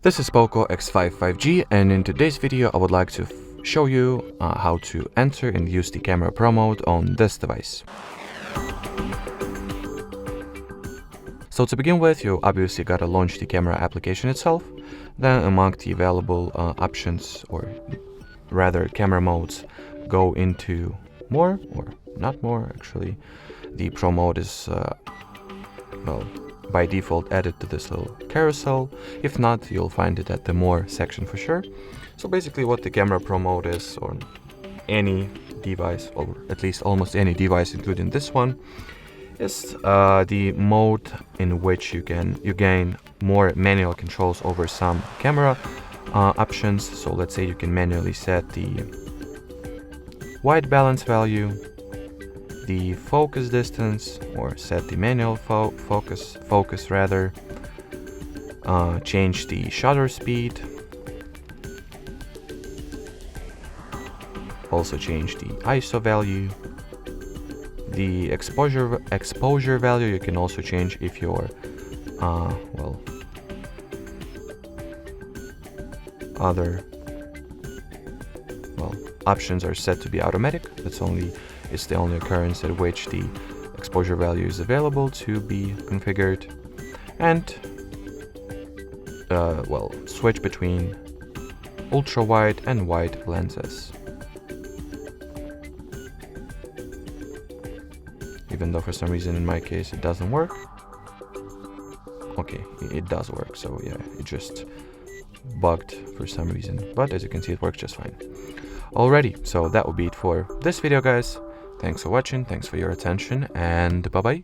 This is Poco X5 5G, and in today's video I would like to show you how to enter and use the camera pro mode on this device. So to begin with, you obviously gotta launch the camera application itself. Then among the available options, or rather camera modes, go into more, or not more actually. The pro mode is well, by default added to this little carousel. If not, you'll find it at the more section for sure. So basically what the camera pro mode is on any device, or at least almost any device including this one, is the mode in which you gain more manual controls over some camera options. So let's say you can manually set the white balance value, the focus distance, or set the manual focus rather, change the shutter speed, also change the ISO value, the exposure value. You can also change if your other options are set to be automatic. It's the only occurrence at which the exposure value is available to be configured, and switch between ultra wide and wide lenses. Even though for some reason in my case it doesn't work. Okay, it does work, so yeah, it just bugged for some reason, but as you can see it works just fine. Alrighty, so that will be it for this video, guys. Thanks for watching, thanks for your attention, and bye bye.